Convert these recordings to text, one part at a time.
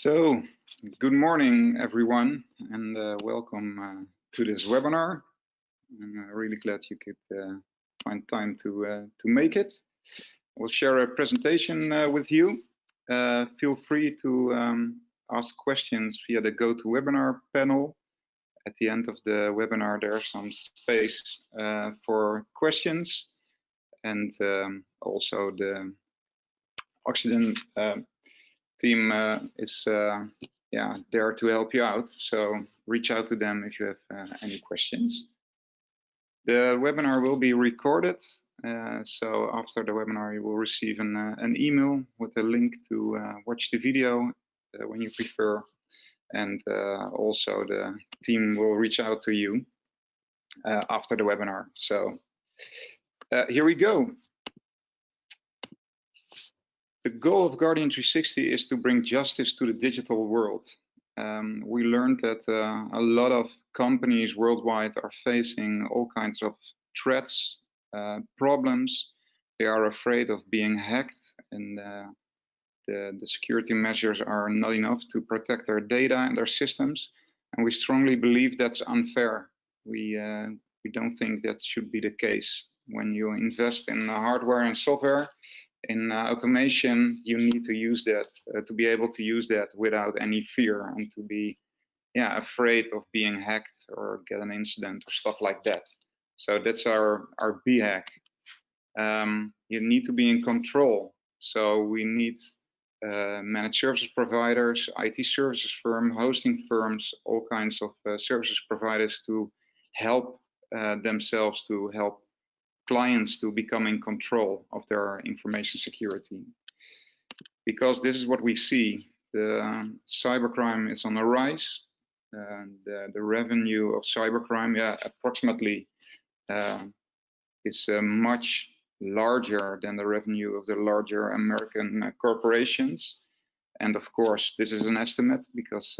So, good morning, everyone, and welcome to this webinar. I'm really glad you could find time to make it. We'll share a presentation with you. Feel free to ask questions via the GoToWebinar panel. At the end of the webinar, there's some space for questions, and also the Oxygen team is there to help you out. So reach out to them if you have any questions. The webinar will be recorded. So after the webinar, you will receive an email with a link to watch the video when you prefer. And also the team will reach out to you after the webinar. So here we go. The goal of Guardian 360 is to bring justice to the digital world. We learned that a lot of companies worldwide are facing all kinds of threats, problems. They are afraid of being hacked, and the security measures are not enough to protect their data and their systems. And we strongly believe that's unfair. We don't think that should be the case. When you invest in hardware and software, in automation, you need to use that to be able to use that without any fear and to be afraid of being hacked or get an incident or stuff like that. So that's our BHAG. You need to be in control. So we need managed service providers, IT services firm, hosting firms, all kinds of services providers to help themselves to help clients to become in control of their information security. Because this is what we see, the cybercrime is on the rise. The revenue of cybercrime, approximately is much larger than the revenue of the larger American corporations. And of course, this is an estimate because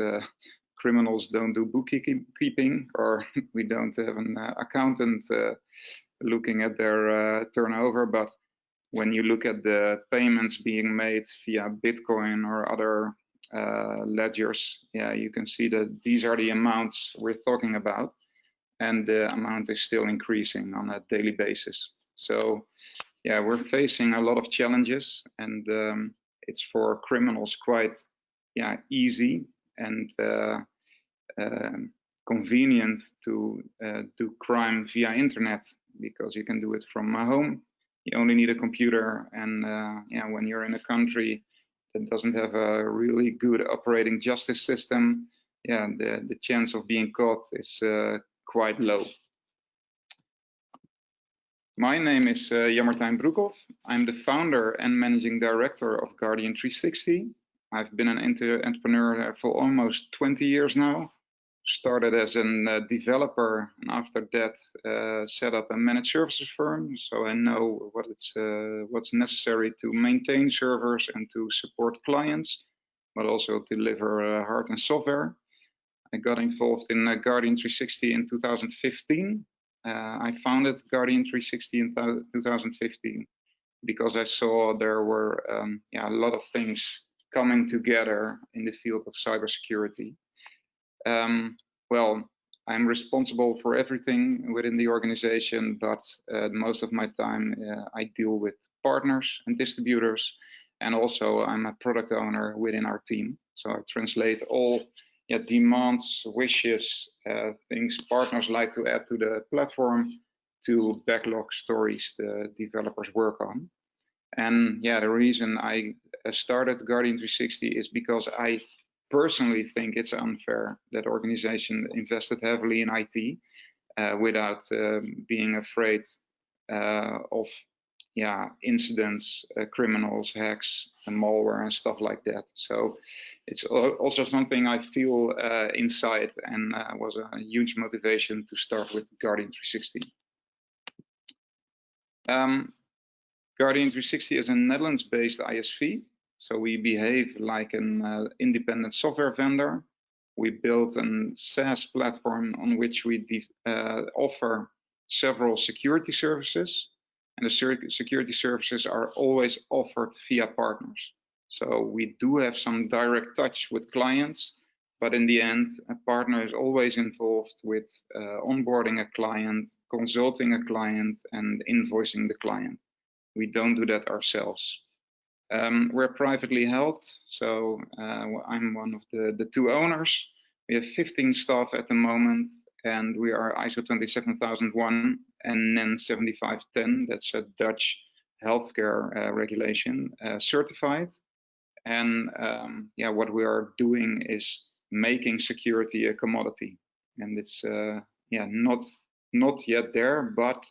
criminals don't do bookkeeping, or we don't have an accountant looking at their turnover. But when you look at the payments being made via Bitcoin or other ledgers, you can see that these are the amounts we're talking about, and the amount is still increasing on a daily basis. So we're facing a lot of challenges, and it's for criminals quite easy and convenient to do crime via internet, because you can do it from home. You only need a computer, and when you're in a country that doesn't have a really good operating justice system, the chance of being caught is quite low. My name is Jan-Martijn Broekhoff. I'm the founder and managing director of Guardian 360. I've been an entrepreneur for almost 20 years now. Started as a developer, and after that set up a managed services firm. So I know what's necessary to maintain servers and to support clients, but also deliver hardware and software. I got involved in Guardian 360 in 2015. I founded Guardian 360 in 2015 because I saw there were a lot of things coming together in the field of cybersecurity. Well, I'm responsible for everything within the organization, but most of my time I deal with partners and distributors, and also I'm a product owner within our team. So I translate all demands, wishes, things partners like to add to the platform to backlog stories the developers work on. And the reason I started Guardian 360 is because I personally think it's unfair that organization invested heavily in IT without being afraid of incidents, criminals, hacks, and malware and stuff like that. So it's also something I feel inside, and was a huge motivation to start with Guardian 360. Guardian 360 is a Netherlands-based ISV. So we behave like an independent software vendor. We built a SaaS platform on which we offer several security services. And the security services are always offered via partners. So we do have some direct touch with clients, but in the end, a partner is always involved with onboarding a client, consulting a client, and invoicing the client. We don't do that ourselves. We're privately held, so I'm one of the 2 owners. We have 15 staff at the moment, and we are ISO 27001 and NEN 7510, that's a Dutch healthcare regulation, certified. And yeah, what we are doing is making security a commodity, and it's yeah, not yet there, but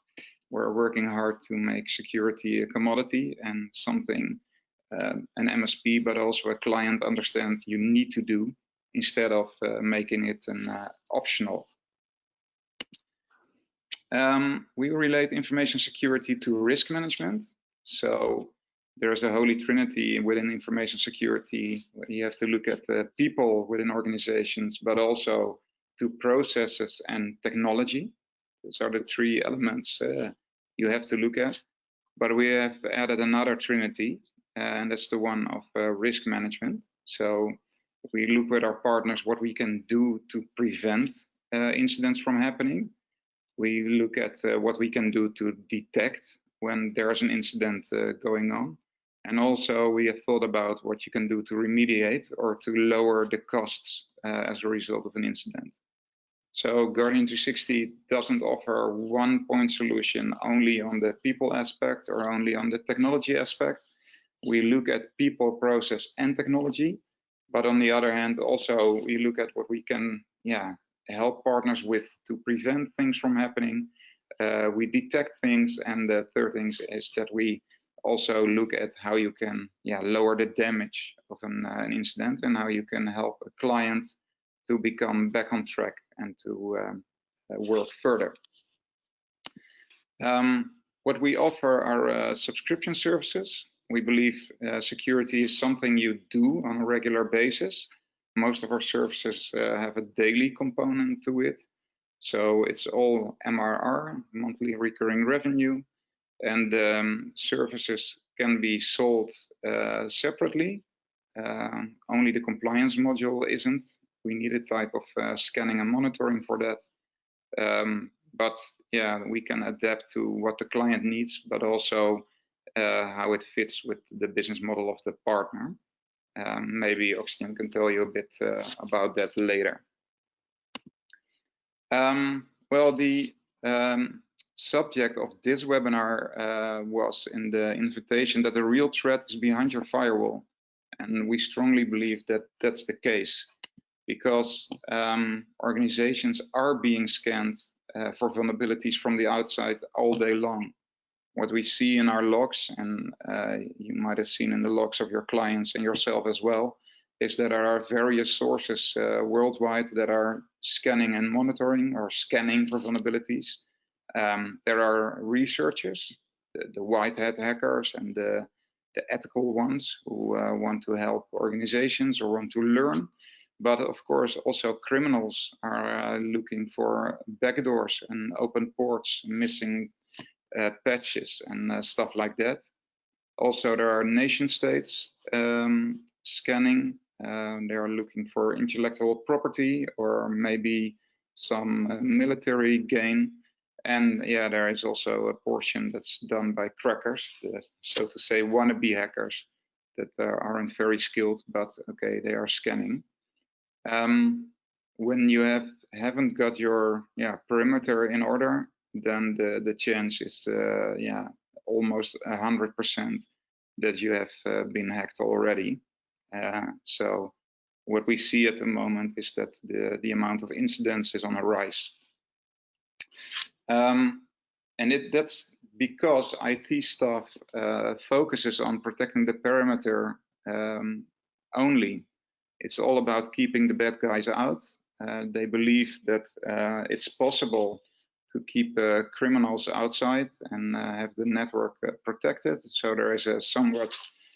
we're working hard to make security a commodity and something an MSP, but also a client understands you need to do, instead of making it an optional. We relate information security to risk management. So there's a holy trinity within information security. You have to look at people within organizations, but also to processes and technology. Those are the 3 elements you have to look at. But we have added another trinity, and that's the one of risk management. So we look with our partners what we can do to prevent incidents from happening. We look at what we can do to detect when there's an incident going on. And also we have thought about what you can do to remediate or to lower the costs as a result of an incident. So Guardian 360 doesn't offer one point solution only on the people aspect or only on the technology aspect. We look at people, process, and technology. But on the other hand, also we look at what we can help partners with to prevent things from happening. We detect things, and the third thing is that we also look at how you can lower the damage of an incident, and how you can help a client to become back on track and to work further. What we offer are subscription services. We believe security is something you do on a regular basis. Most of our services have a daily component to it. So it's all MRR, monthly recurring revenue, and services can be sold separately. Only the compliance module isn't. We need a type of scanning and monitoring for that. But yeah, we can adapt to what the client needs, but also how it fits with the business model of the partner. Maybe Oxygen can tell you a bit about that later. Well, the subject of this webinar was in the invitation that the real threat is behind your firewall. And we strongly believe that that's the case, because organizations are being scanned for vulnerabilities from the outside all day long. What we see in our logs, and you might have seen in the logs of your clients and yourself as well, is that there are various sources worldwide that are scanning and monitoring or scanning for vulnerabilities. There are researchers, the white hat hackers and the ethical ones who want to help organizations or want to learn. But of course, also criminals are looking for backdoors and open ports, missing patches and stuff like that. Also, there are nation states scanning. They are looking for intellectual property or maybe some military gain. And yeah, there is also a portion that's done by crackers, so to say, wannabe hackers that aren't very skilled, but okay, they are scanning. When you haven't got your perimeter in order, then the chance is almost 100% that you have been hacked already. So what we see at the moment is that the amount of incidents is on a rise. And that's because IT staff focuses on protecting the perimeter only. It's all about keeping the bad guys out. They believe that it's possible to keep criminals outside and have the network protected. So there is a somewhat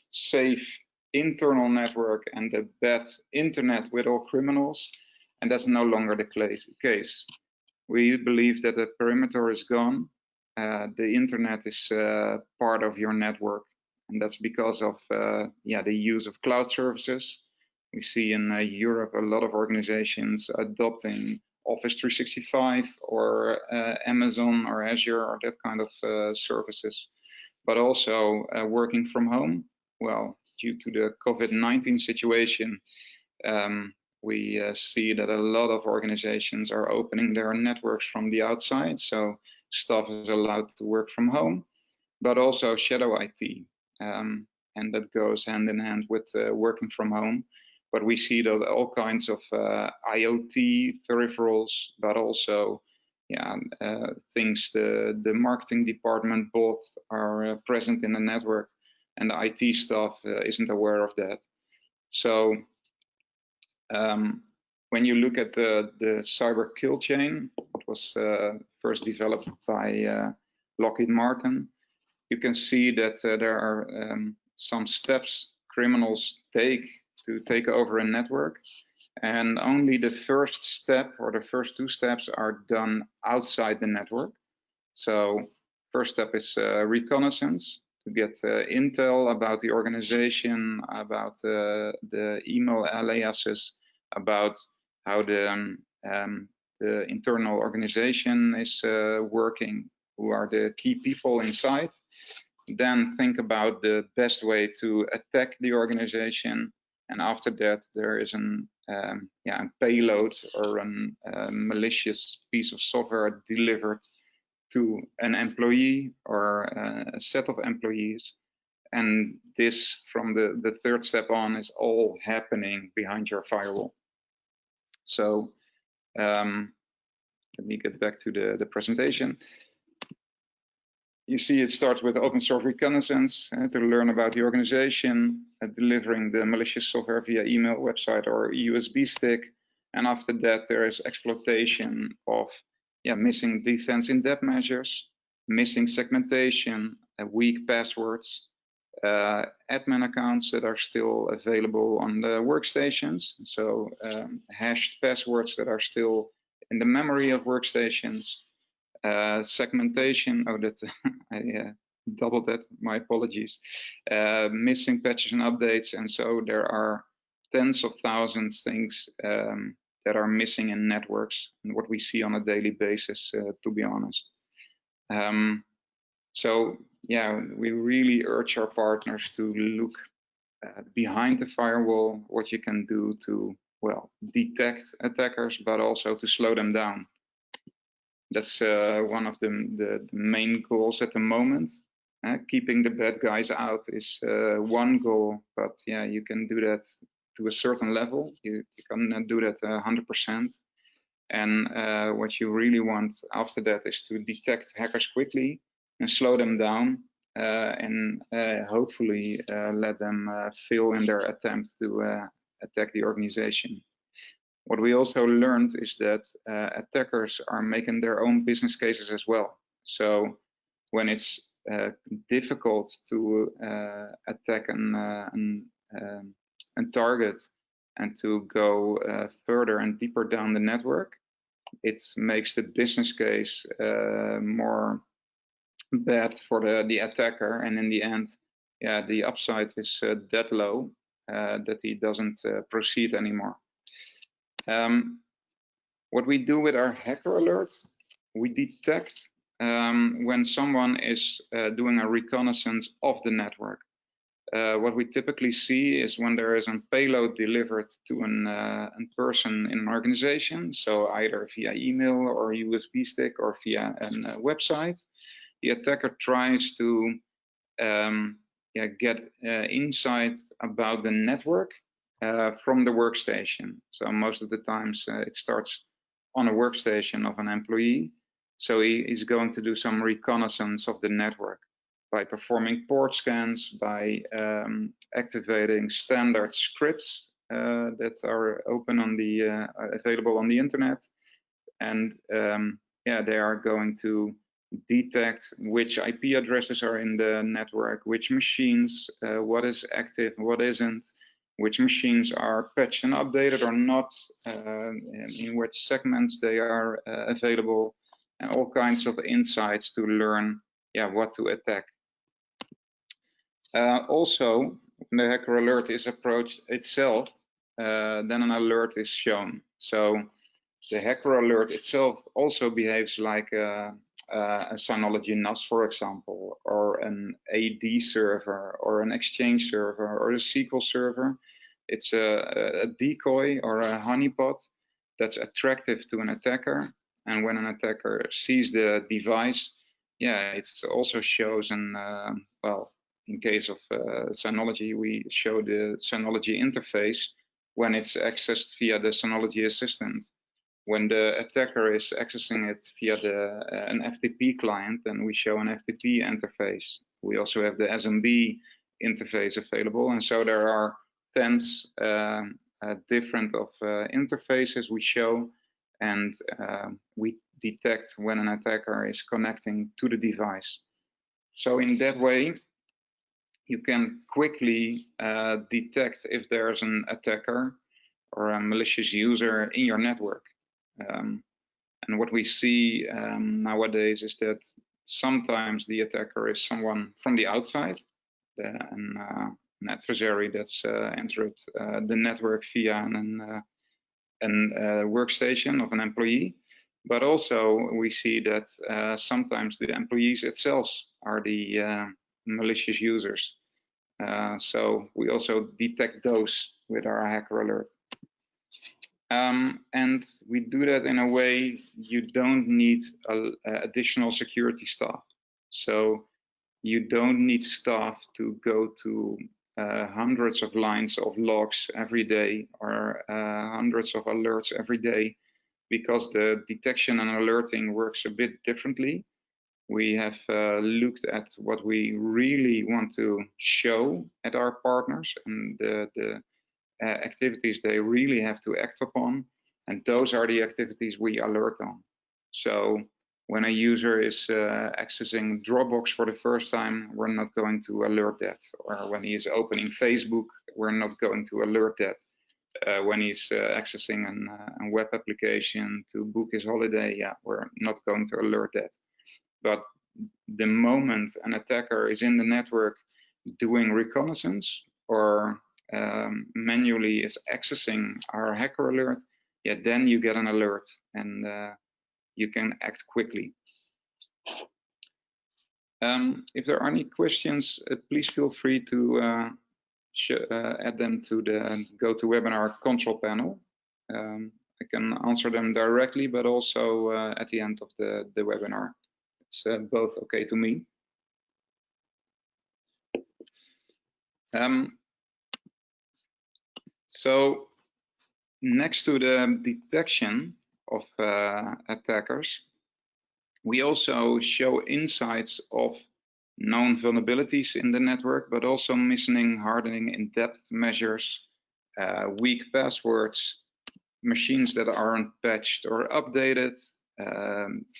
safe internal network and the bad internet with all criminals. And that's no longer the case. We believe that the perimeter is gone. The internet is part of your network, and that's because of the use of cloud services. We see in Europe a lot of organizations adopting Office 365 or Amazon or Azure or that kind of services, but also working from home. Well, due to the COVID-19 situation, we see that a lot of organizations are opening their networks from the outside, so staff is allowed to work from home, but also shadow IT, and that goes hand in hand with working from home. But we see that all kinds of IoT peripherals, but also things the marketing department both are present in the network, and the IT staff isn't aware of that. So when you look at the cyber kill chain, it was first developed by Lockheed Martin, you can see that there are some steps criminals take to take over a network, and only the first step or the first two steps are done outside the network. So first step is reconnaissance, to get intel about the organization, about the email aliases, about how the internal organization is working, who are the key people inside. Then think about the best way to attack the organization, and after that there is a payload or a malicious piece of software delivered to an employee or a set of employees, and this from the third step on is all happening behind your firewall. So let me get back to the presentation. You see it starts with open source reconnaissance to learn about the organization, delivering the malicious software via email, website, or USB stick. And after that, there is exploitation of missing defense in-depth measures, missing segmentation, weak passwords, admin accounts that are still available on the workstations. So hashed passwords that are still in the memory of workstations. Segmentation, I doubled that, my apologies. Missing patches and updates, and so there are tens of thousands of things that are missing in networks, and what we see on a daily basis, to be honest. So yeah, we really urge our partners to look behind the firewall, what you can do to, well, detect attackers, but also to slow them down. That's one of the main goals at the moment. Keeping the bad guys out is one goal, but yeah, you can do that to a certain level. You can do that 100%. And what you really want after that is to detect hackers quickly and slow them down, and hopefully let them fail in their attempt to attack the organization. What we also learned is that attackers are making their own business cases as well. So when it's difficult to attack a target and to go further and deeper down the network, it makes the business case more bad for the attacker, and in the end, the upside is that low that he doesn't proceed anymore. What we do with our hacker alerts, we detect when someone is doing a reconnaissance of the network. What we typically see is when there is a payload delivered to a person in an organization, so either via email or USB stick or via a website, the attacker tries to get insight about the network from the workstation. So most of the times it starts on a workstation of an employee. So he is going to do some reconnaissance of the network by performing port scans, by activating standard scripts that are open on the available on the internet, and they are going to detect which IP addresses are in the network, which machines, what is active, what isn't, which machines are patched and updated or not, in which segments they are available, and all kinds of insights to learn what to attack. Also, when the hacker alert is approached itself, then an alert is shown. So the hacker alert itself also behaves like a Synology NAS, for example, or an AD server, or an Exchange server, or a SQL server. It's a decoy or a honeypot that's attractive to an attacker. And when an attacker sees the device, yeah, it also shows an, well, in case of Synology, we show the Synology interface when it's accessed via the Synology assistant. When the attacker is accessing it via an FTP client, then we show an FTP interface. We also have the SMB interface available, and so there are tens different of interfaces we show, and we detect when an attacker is connecting to the device. So in that way, you can quickly detect if there's an attacker or a malicious user in your network. And what we see nowadays is that sometimes the attacker is someone from the outside, an adversary that's entered the network via a workstation of an employee. But also we see that sometimes the employees itself are the malicious users. So we also detect those with our hacker alert. And we do that in a way you don't need additional security staff. So you don't need staff to go to hundreds of lines of logs every day, or hundreds of alerts every day, because the detection and alerting works a bit differently. We have looked at what we really want to show at our partners and the activities they really have to act upon, and those are the activities we alert on. So when a user is accessing Dropbox for the first time, we're not going to alert that. Or when he is opening Facebook, we're not going to alert that. When he's accessing a web application to book his holiday, yeah, we're not going to alert that. But the moment an attacker is in the network doing reconnaissance, or manually is accessing our hacker alert, yeah, then you get an alert, and you can act quickly. If there are any questions, please feel free to add them to the GoToWebinar control panel. I can answer them directly, but also at the end of the webinar. It's both okay to me. So next to the detection of attackers, we also show insights of known vulnerabilities in the network, but also missing, hardening, in-depth measures, weak passwords, machines that aren't patched or updated,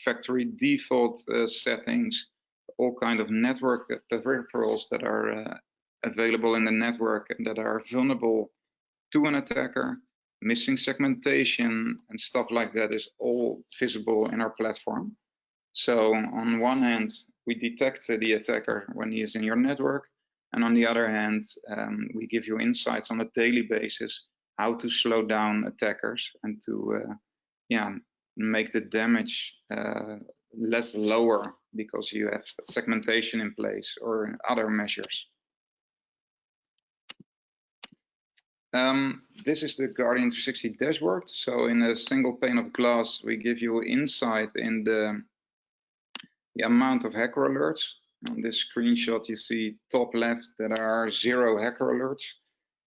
factory default settings, all kind of network peripherals that are available in the network and that are vulnerable to an attacker, missing segmentation and stuff like that is all visible in our platform. So on one hand, we detect the attacker when he is in your network, and on the other hand, we give you insights on a daily basis how to slow down attackers and to make the damage lower because you have segmentation in place or other measures. This is the Guardian 360 dashboard. So in a single pane of glass, we give you insight in the amount of hacker alerts. On this screenshot, you see top left that are 0 hacker alerts.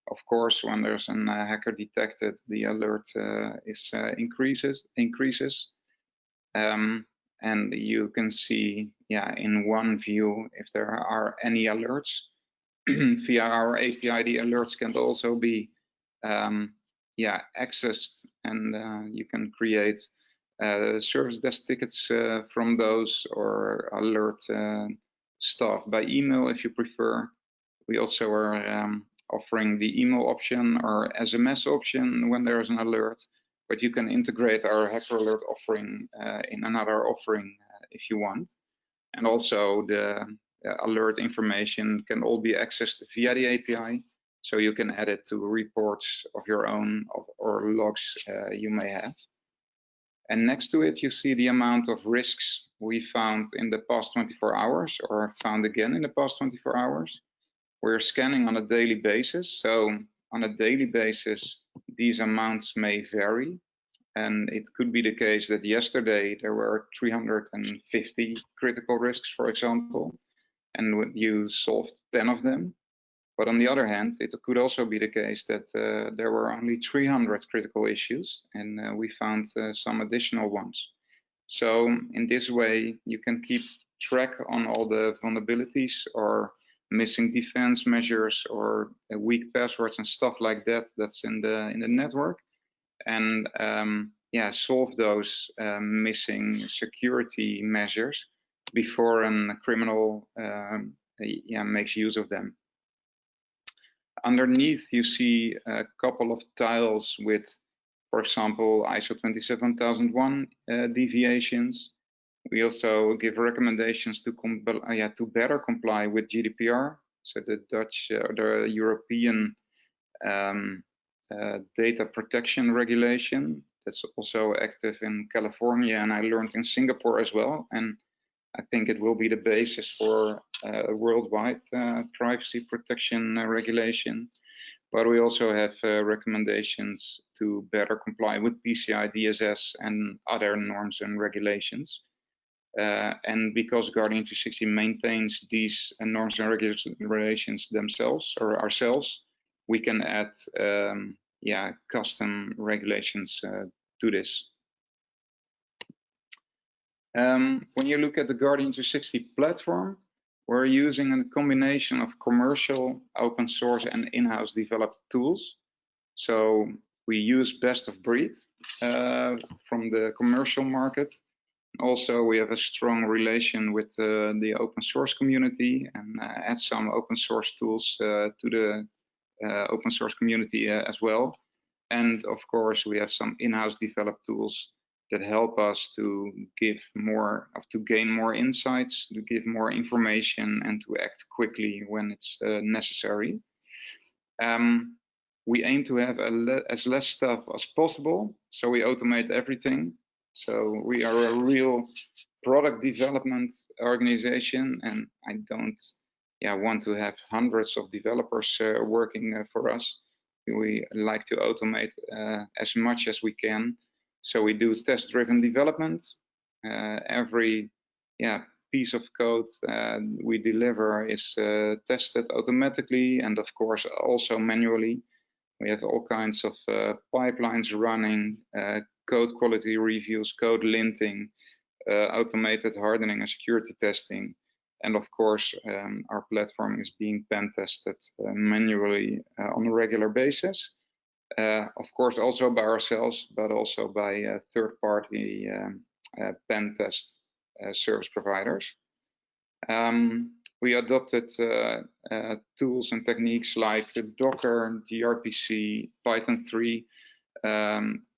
Of course, when there's a hacker detected, the alert increases. And you can see, in one view, if there are any alerts. Via our API, the alerts can also be accessed, and you can create service desk tickets from those, or alert staff by email if you prefer. We also are offering the email option or SMS option when there is an alert, but you can integrate our hacker alert offering in another offering if you want. And also the alert information can all be accessed via the API. So you can add it to reports of your own or logs you may have. And next to it, you see the amount of risks we found in the past 24 hours or found again in the past 24 hours. We're scanning on a daily basis. So on a daily basis, these amounts may vary. And it could be the case that yesterday there were 350 critical risks, for example, and you solved 10 of them. But on the other hand, it could also be the case that there were only 300 critical issues, and we found some additional ones. So in this way, you can keep track on all the vulnerabilities or missing defense measures or weak passwords and stuff like that that's in the network, and yeah, solve those missing security measures before a criminal yeah, makes use of them. Underneath, you see a couple of tiles with, for example, ISO 27001 deviations. We also give recommendations to better comply with GDPR, so the Dutch or the European data protection regulation. That's also active in California, and I learned in Singapore as well. And I think it will be the basis for worldwide privacy protection regulation. But we also have recommendations to better comply with PCI DSS and other norms and regulations. And because Guardian 360 maintains these norms and regulations themselves or ourselves, we can add yeah, custom regulations to this. When you look at the Guardian 360 platform, we're using a combination of commercial, open source, and in-house developed tools. So we use best of breed from the commercial market. Also, we have a strong relation with the open source community and add some open source tools to the open source community as well. And of course, we have some in-house developed tools that help us to give more, to gain more insights, to give more information, and to act quickly when it's necessary. We aim to have as less stuff as possible, so we automate everything. So we are a real product development organization, and I don't want to have hundreds of developers working for us. We like to automate as much as we can. So we do test-driven development. Every piece of code we deliver is tested automatically, and of course also manually. We have all kinds of pipelines running, code quality reviews, code linting, automated hardening and security testing. And of course, our platform is being pen tested manually on a regular basis. Of course, also by ourselves, but also by third-party pen test service providers. We adopted tools and techniques like Docker, gRPC, Python 3,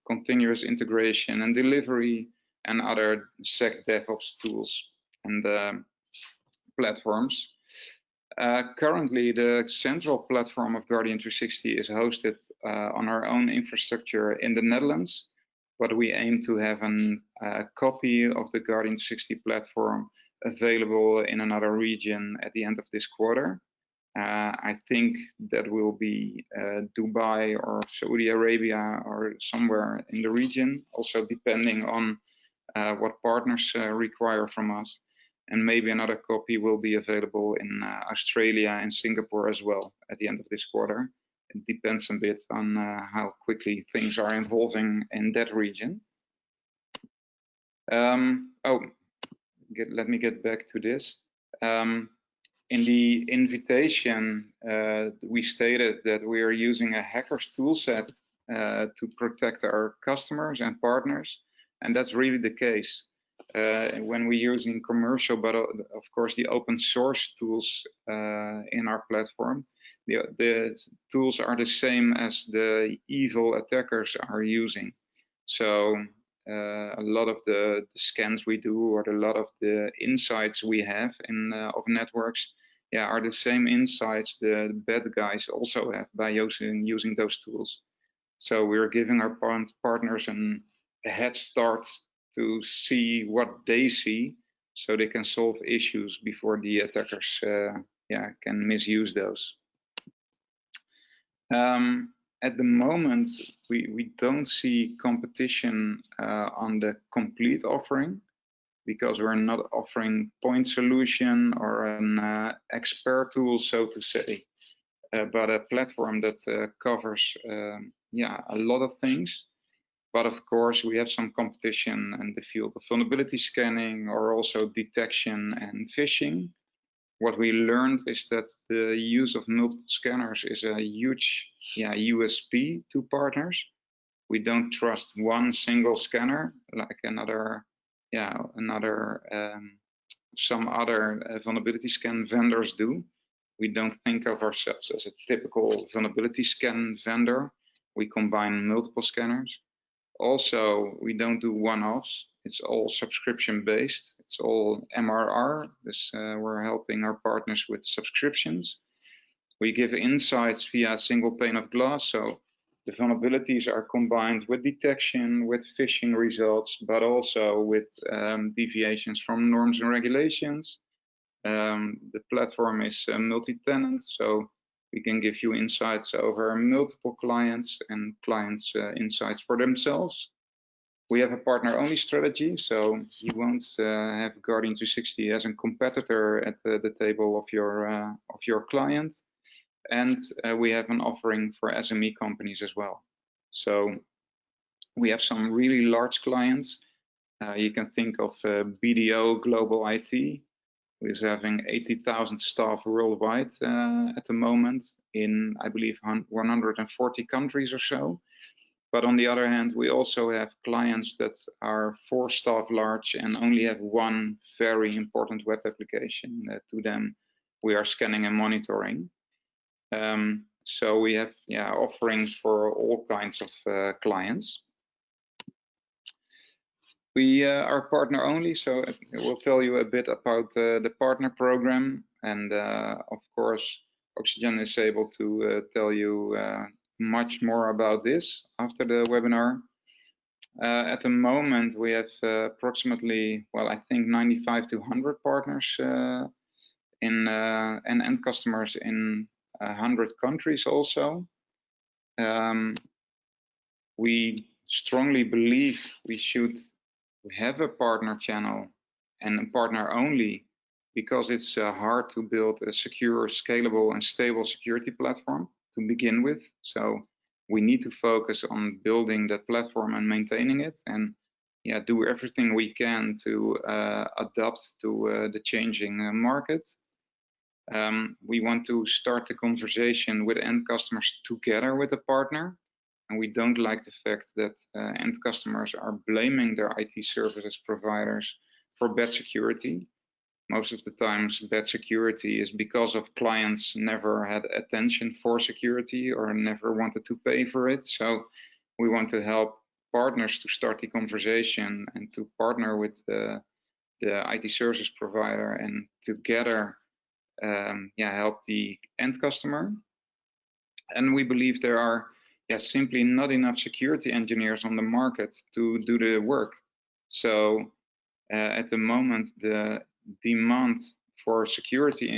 continuous integration and delivery, and other Sec DevOps tools and platforms. Currently, the central platform of Guardian 360 is hosted on our own infrastructure in the Netherlands, but we aim to have a copy of the Guardian 360 platform available in another region at the end of this quarter. I think that will be Dubai or Saudi Arabia or somewhere in the region, also depending on what partners require from us. And maybe another copy will be available in Australia and Singapore as well at the end of this quarter. It depends a bit on how quickly things are evolving in that region. Let me get back to this. In the invitation, we stated that we are using a hacker's toolset to protect our customers and partners, and that's really the case. When we're using commercial, but of course the open source tools in our platform, the tools are the same as the evil attackers are using. So a lot of the scans we do, or a lot of the insights we have in of networks, are the same insights the bad guys also have by using those tools. So we're giving our partners a head start to see what they see, so they can solve issues before the attackers can misuse those. At the moment, we don't see competition on the complete offering, because we're not offering point solution or an expert tool, so to say, but a platform that covers a lot of things. But of course, we have some competition in the field of vulnerability scanning, or also detection and phishing. What we learned is that the use of multiple scanners is a huge USP to partners. We don't trust one single scanner like some other vulnerability scan vendors do. We don't think of ourselves as a typical vulnerability scan vendor. We combine multiple scanners. Also, we don't do one-offs. It's all subscription-based. It's all MRR. We're helping our partners with subscriptions. We give insights via a single pane of glass. So the vulnerabilities are combined with detection, with phishing results, but also with deviations from norms and regulations. The platform is multi-tenant, so we can give you insights over multiple clients, and clients insights for themselves. We have a partner-only strategy, so you won't have Guardian 360 as a competitor at the table of your client. And we have an offering for SME companies as well. So we have some really large clients. You can think of BDO Global IT, who is having 80,000 staff worldwide at the moment in, I believe, 140 countries or so. But on the other hand, we also have clients that are 4 staff large and only have one very important web application. To them, we are scanning and monitoring. So we have offerings for all kinds of clients. We are partner only, so we'll tell you a bit about the partner program. And of course, Oxygen is able to tell you much more about this after the webinar. At the moment, we have approximately, well, I think 95 to 100 partners and end customers in 100 countries also. We strongly believe we should have a partner channel and a partner only, because it's hard to build a secure, scalable, and stable security platform to begin with. So we need to focus on building that platform and maintaining it, and do everything we can to adapt to the changing market. We want to start the conversation with end customers together with a partner. And we don't like the fact that end customers are blaming their IT services providers for bad security. Most of the times, bad security is because of clients never had attention for security or never wanted to pay for it. So we want to help partners to start the conversation and to partner with the IT service provider, and together help the end customer. And we believe there are simply not enough security engineers on the market to do the work. So at the moment, the demand for security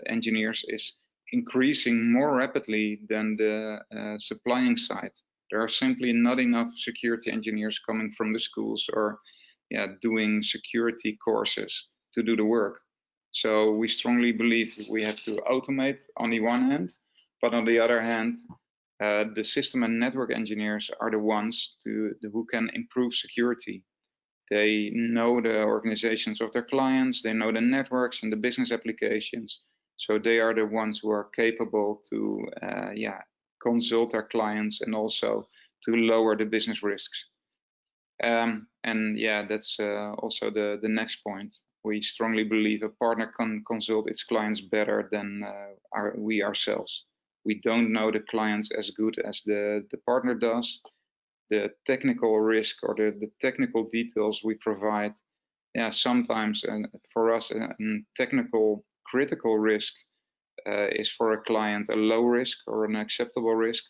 engineers is increasing more rapidly than the supplying side. There are simply not enough security engineers coming from the schools or doing security courses to do the work. So we strongly believe that we have to automate on the one hand, but on the other hand, the system and network engineers are the ones who can improve security. They know the organizations of their clients, they know the networks and the business applications. So they are the ones who are capable to consult our clients and also to lower the business risks. And that's also the next point. We strongly believe a partner can consult its clients better than we ourselves. We don't know the clients as good as the partner does. the technical risk or the technical details we provide. Yeah, sometimes for us a technical critical risk is for a client a low risk or an acceptable risk,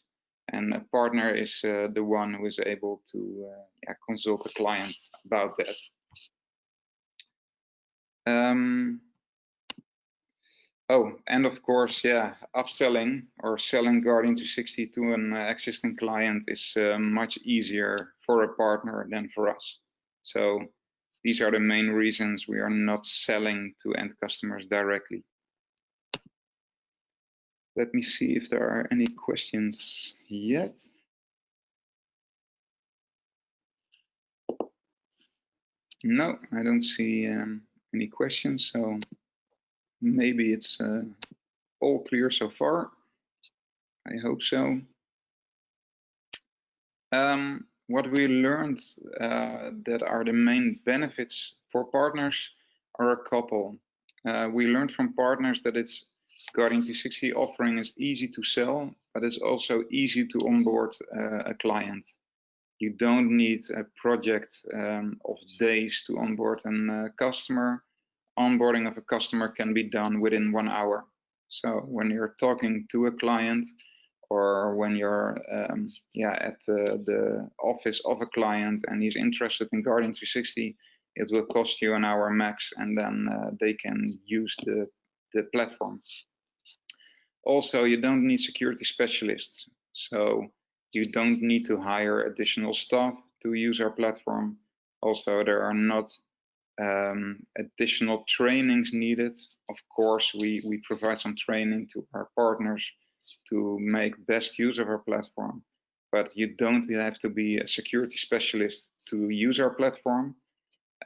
and a partner is the one who is able to consult the client about that. Oh, and of course, yeah, upselling or selling Guardian 360 to an existing client is much easier for a partner than for us. So these are the main reasons we are not selling to end customers directly. Let me see if there are any questions yet. No, I don't see any questions, so maybe it's all clear so far. I hope so. What we learned that are the main benefits for partners are a couple. We learned from partners that it's Guardian 360 offering is easy to sell, but it's also easy to onboard a client. You don't need a project of days to onboard a customer. Onboarding of a customer can be done within 1 hour. So when you're talking to a client, or when you're at the office of a client and he's interested in Guardian 360, it will cost you 1 hour max, and then they can use the platform. Also, you don't need security specialists, so you don't need to hire additional staff to use our platform. Also, there are not additional trainings needed. Of course, we provide some training to our partners to make best use of our platform, but you don't have to be a security specialist to use our platform.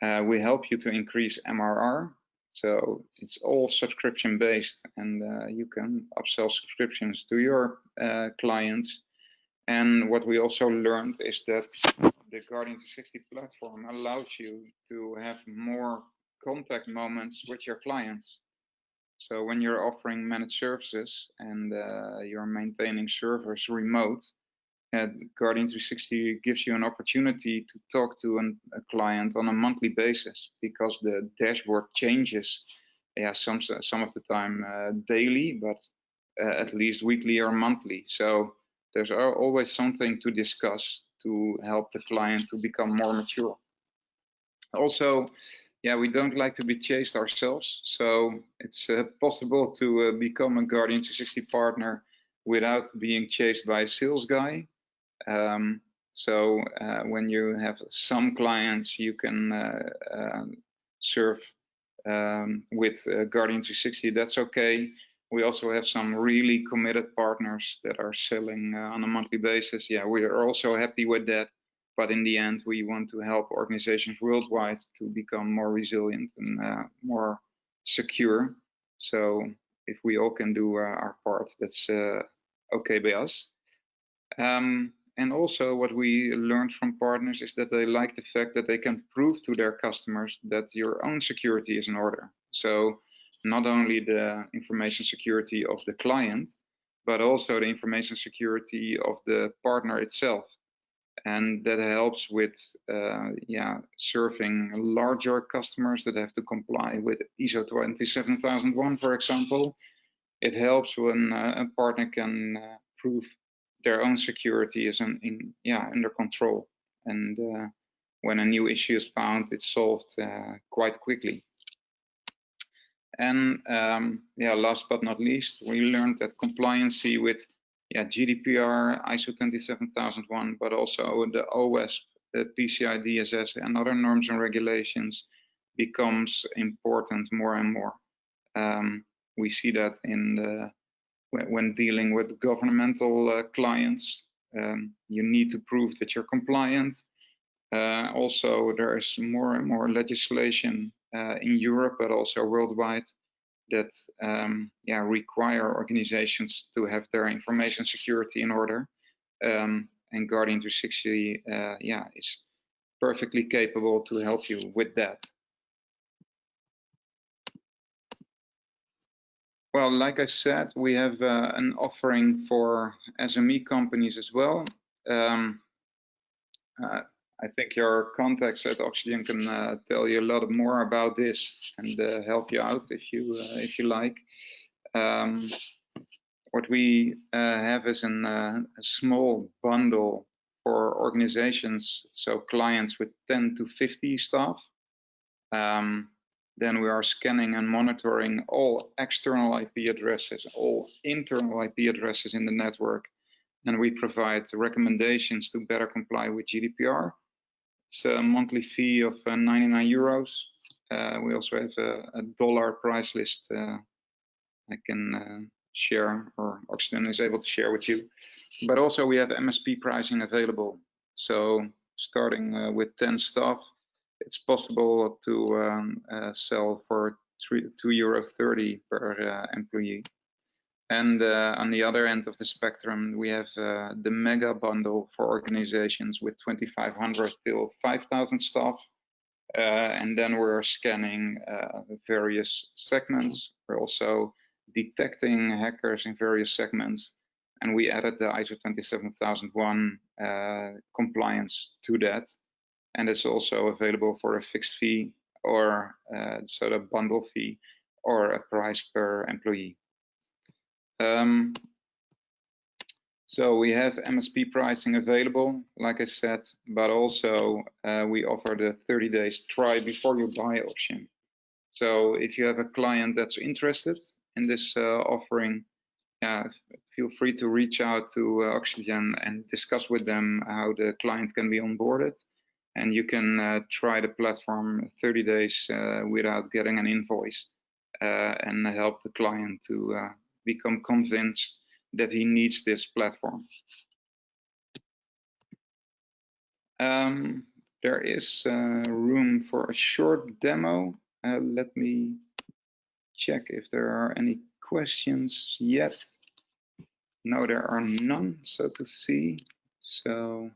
We help you to increase MRR, so it's all subscription based, and you can upsell subscriptions to your clients. And what we also learned is that the Guardian 360 platform allows you to have more contact moments with your clients. So when you're offering managed services and you're maintaining servers remote, Guardian 360 gives you an opportunity to talk to a client on a monthly basis, because the dashboard changes, some of the time daily, but at least weekly or monthly. So there's always something to discuss to help the client to become more mature. Also, we don't like to be chased ourselves, so it's possible to become a Guardian 360 partner without being chased by a sales guy. So when you have some clients, you can serve with Guardian 360, that's okay. We also have some really committed partners that are selling on a monthly basis. Yeah, we are also happy with that. But in the end, we want to help organizations worldwide to become more resilient and more secure. So if we all can do our part, that's okay by us. And also what we learned from partners is that they like the fact that they can prove to their customers that your own security is in order. So not only the information security of the client, but also the information security of the partner itself. And that helps with serving larger customers that have to comply with ISO 27001, for example. It helps when a partner can prove their own security is under control, and when a new issue is found, it's solved quite quickly. And last but not least, we learned that compliancy with GDPR, ISO 27001, but also the OWASP, the PCI DSS, and other norms and regulations becomes important more and more. We see that in when dealing with governmental clients, you need to prove that you're compliant. Also, there is more and more legislation in Europe, but also worldwide, that require organizations to have their information security in order. And Guardian 360 is perfectly capable to help you with that. Well, like I said, we have an offering for SME companies as well. I think your contacts at Oxygen can tell you a lot more about this and help you out if you like. What we have is a small bundle for organizations, so clients with 10 to 50 staff. Then we are scanning and monitoring all external IP addresses, all internal IP addresses in the network, and we provide recommendations to better comply with GDPR. It's a monthly fee of 99 euros. We also have a dollar price list I can share, or Oxygen is able to share with you. But also we have MSP pricing available. So starting with 10 staff, it's possible to sell for €2.30 per employee. And on the other end of the spectrum, we have the mega bundle for organizations with 2,500 till 5,000 staff. And then we're scanning various segments. We're also detecting hackers in various segments. And we added the ISO 27001 compliance to that. And it's also available for a fixed fee or sort of bundle fee or a price per employee. So we have MSP pricing available, like I said, but also we offer the 30 days try before you buy option. So if you have a client that's interested in this offering, feel free to reach out to Oxygen and discuss with them how the client can be onboarded. And you can try the platform 30 days without getting an invoice and help the client to become convinced that he needs this platform. There is room for a short demo. Let me check if there are any questions yet. No, there are none, so to see. So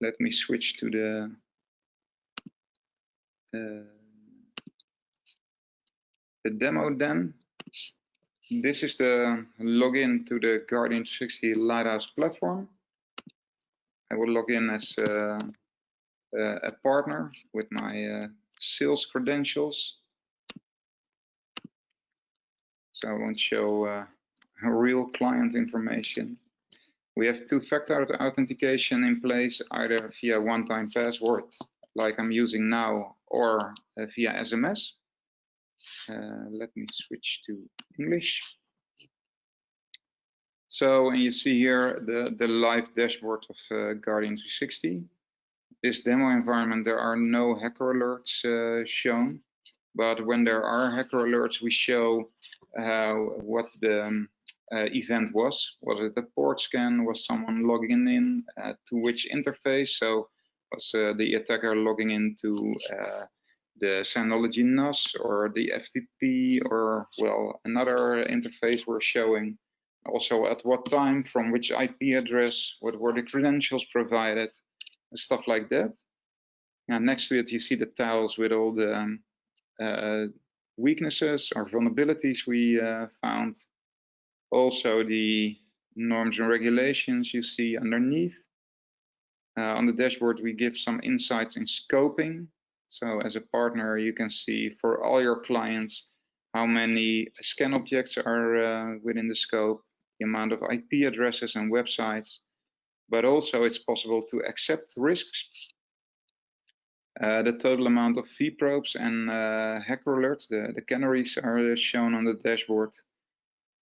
let me switch to the demo then. This is the login to the Guardian 360 Lighthouse platform. I will log in as a partner with my sales credentials. So I won't show real client information. We have two-factor authentication in place, either via one-time password, like I'm using now, or via SMS. Let me switch to English. So, and you see here the live dashboard of Guardian 360. This demo environment, there are no hacker alerts shown, but when there are hacker alerts, we show what the event was. Was it a port scan? Was someone logging in to which interface? So was the attacker logging into the Synology NAS or the FTP, or well, another interface we're showing. Also at what time, from which IP address, what were the credentials provided, stuff like that. And next to it, you see the tiles with all the weaknesses or vulnerabilities we found. Also the norms and regulations you see underneath. On the dashboard, we give some insights in scoping. So as a partner, you can see for all your clients how many scan objects are within the scope, the amount of IP addresses and websites, but also it's possible to accept risks. The total amount of vProbes and hacker alerts, the canaries are shown on the dashboard,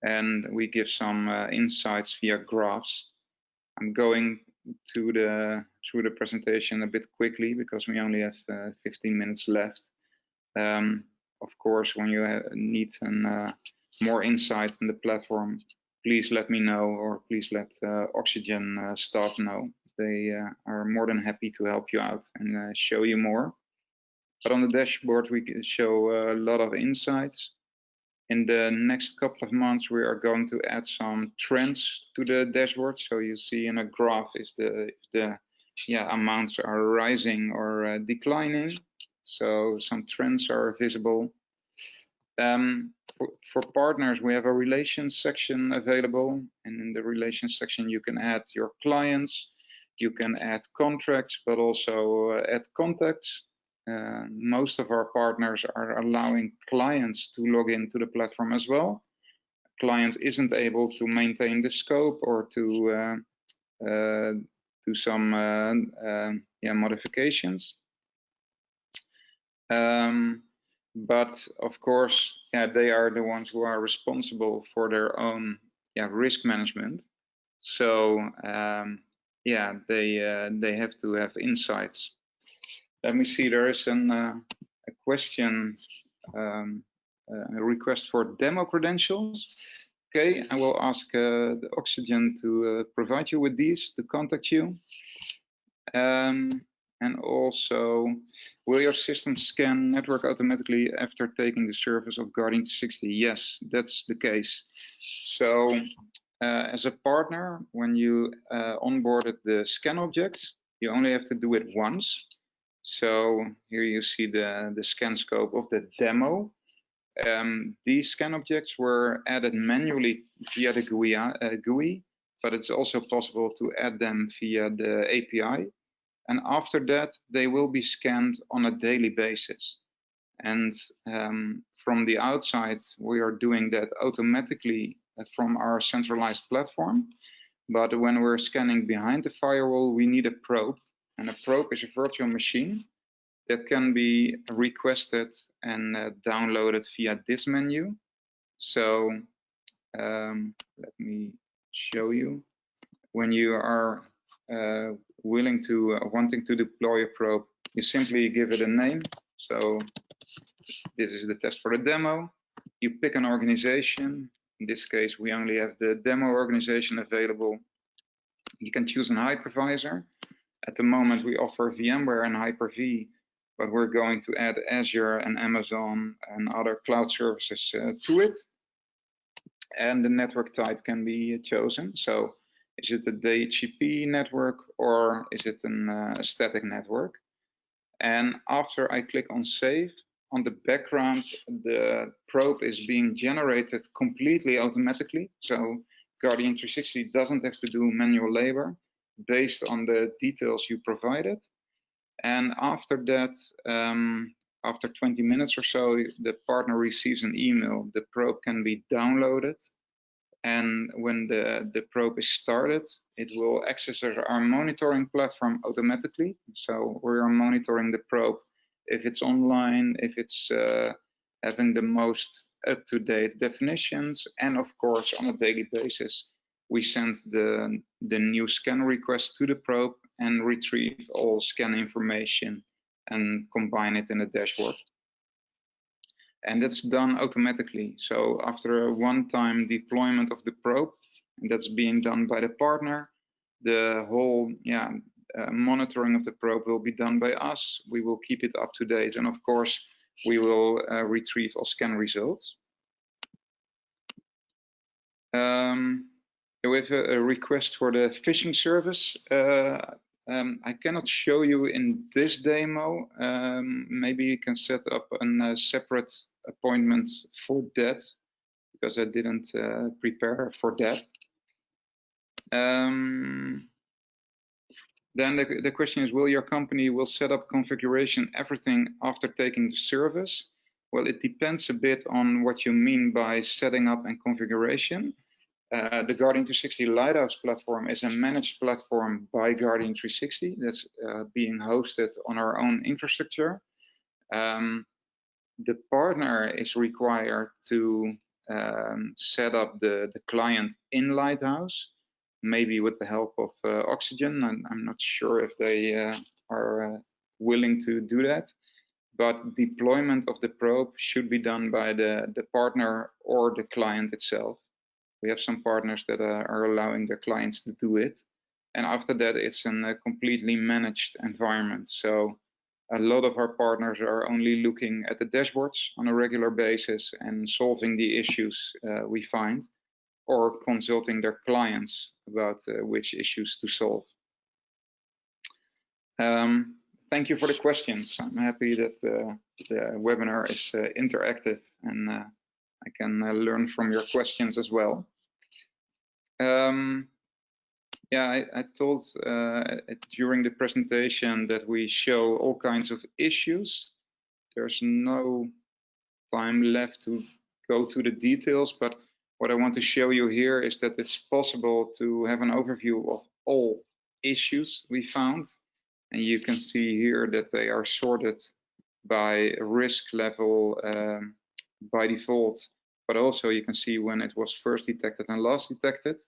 and we give some insights via graphs. I'm going through the presentation a bit quickly because we only have 15 minutes left. Of course, when you need more insight in the platform, please let me know, or please let Oxygen staff know. They are more than happy to help you out and show you more. But on the dashboard, we can show a lot of insights. In the next couple of months, we are going to add some trends to the dashboard. So you see in a graph if the amounts are rising or declining. So some trends are visible. For partners, we have a relations section available. And in the relations section, you can add your clients, You can add contracts, but also add contacts. Most of our partners are allowing clients to log into the platform as well. Client isn't able to maintain the scope or to do some modifications. But of course, they are the ones who are responsible for their own risk management. So they have to have insights. Let me see. There is a question, a request for demo credentials. Okay, I will ask the Oxygen to provide you with these to contact you. And also, will your system scan network automatically after taking the service of Guardian 360? Yes, that's the case. So as a partner, when you onboarded the scan objects, you only have to do it once. So here you see the scan scope of the demo. These scan objects were added manually via the GUI, but it's also possible to add them via the API. And after that, they will be scanned on a daily basis. And from the outside, we are doing that automatically from our centralized platform. But when we're scanning behind the firewall, we need a probe. And a probe is a virtual machine that can be requested and downloaded via this menu. So let me show you. When you are wanting to deploy a probe, you simply give it a name. So this is the test for the demo. You pick an organization. In this case, we only have the demo organization available. You can choose an hypervisor. At the moment, we offer VMware and Hyper-V, but we're going to add Azure and Amazon and other cloud services to it. And the network type can be chosen. So is it a DHCP network or is it a static network? And after I click on save, on the background, the probe is being generated completely automatically. So Guardian 360 doesn't have to do manual labor based on the details you provided. And after that, after 20 minutes or so, the partner receives an email. The probe can be downloaded. And when the probe is started, it will access our monitoring platform automatically. So we are monitoring the probe if it's online, if it's having the most up-to-date definitions, and of course, on a daily basis, we send the new scan request to the probe and retrieve all scan information and combine it in a dashboard. And that's done automatically. So after a one-time deployment of the probe, and that's being done by the partner, the whole monitoring of the probe will be done by us. We will keep it up to date. And of course, we will retrieve all scan results. We have a request for the phishing service. I cannot show you in this demo. Maybe you can set up a separate appointment for that, because I didn't prepare for that. Then the question is, will your company set up configuration everything after taking the service? Well, it depends a bit on what you mean by setting up and configuration. The Guardian 360 Lighthouse platform is a managed platform by Guardian 360 that's being hosted on our own infrastructure. The partner is required to set up the client in Lighthouse, maybe with the help of Oxygen. I'm not sure if they are willing to do that, but deployment of the probe should be done by the partner or the client itself. We have some partners that are allowing their clients to do it. And after that, it's a completely managed environment. So a lot of our partners are only looking at the dashboards on a regular basis and solving the issues we find, or consulting their clients about which issues to solve. Thank you for the questions. I'm happy that the webinar is interactive and I can learn from your questions as well. Yeah, I told during the presentation that we show all kinds of issues. There's no time left to go to the details, but what I want to show you here is that it's possible to have an overview of all issues we found. And you can see here that they are sorted by risk level by default, but also you can see when it was first detected and last detected.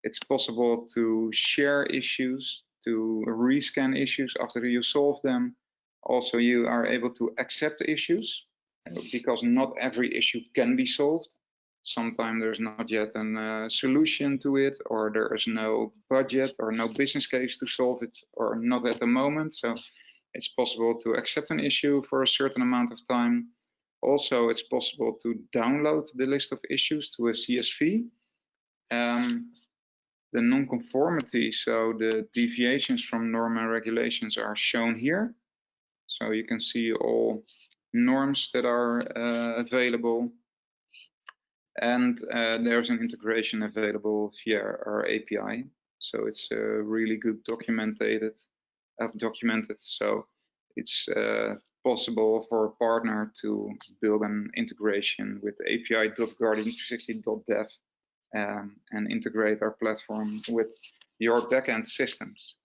It's possible to share issues, to rescan issues after you solve them. Also, you are able to accept issues because not every issue can be solved. Sometimes there's not yet a solution to it, or there is no budget or no business case to solve it, or not at the moment. So it's possible to accept an issue for a certain amount of time. Also, it's possible to download the list of issues to a CSV. The non-conformity, so the deviations from norm and regulations, are shown here. So you can see all norms that are available. And there's an integration available via our API. So it's really good documented. So it's possible for a partner to build an integration with api.guardian360.dev and integrate our platform with your backend systems.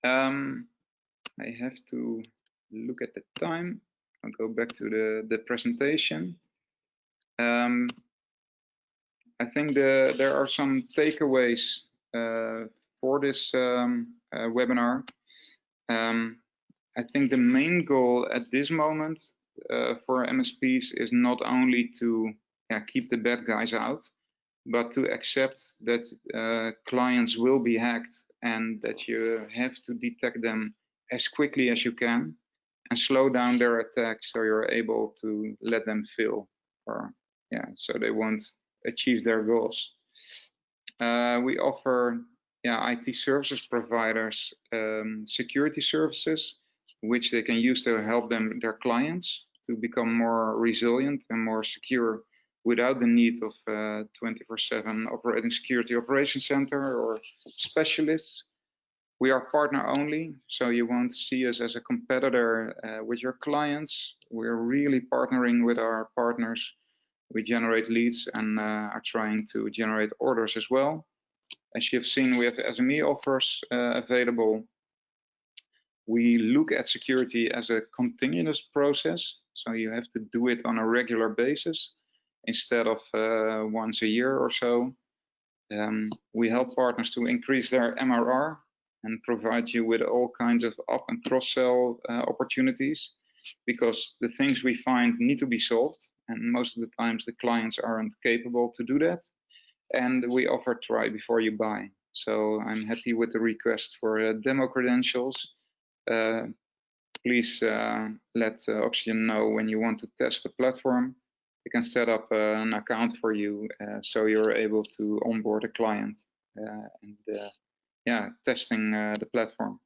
I have to look at the time. I'll go back to the presentation. I think there are some takeaways for this webinar. I think the main goal at this moment for MSPs is not only to keep the bad guys out, but to accept that clients will be hacked and that you have to detect them as quickly as you can and slow down their attack so you're able to let them fail, or so they won't achieve their goals. We offer IT services providers security services which they can use to help their clients to become more resilient and more secure without the need of 24/7 operating security operations center or specialists. We are partner only, so you won't see us as a competitor with your clients. We're really partnering with our partners. We generate leads and are trying to generate orders as well. As you've seen, we have SME offers available. We look at security as a continuous process, so you have to do it on a regular basis instead of once a year or so. We help partners to increase their MRR and provide you with all kinds of up and cross-sell opportunities, because the things we find need to be solved, and most of the times the clients aren't capable to do that. And we offer try before you buy. So I'm happy with the request for demo credentials. Please let Oxygen know when you want to test the platform. We can set up an account for you so you're able to onboard a client and testing the platform.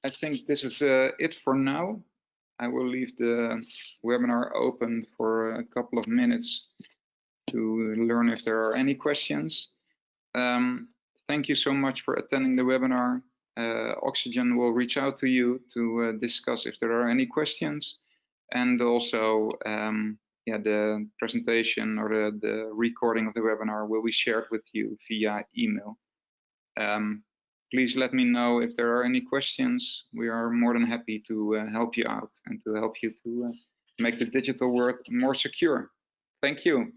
I think this is it for now. I will leave the webinar open for a couple of minutes to learn if there are any questions. Thank you so much for attending the webinar. Oxygen will reach out to you to discuss if there are any questions, and also the presentation or the recording of the webinar will be shared with you via email. Please let me know if there are any questions. We are more than happy to help you out and to help you to make the digital world more secure. Thank you.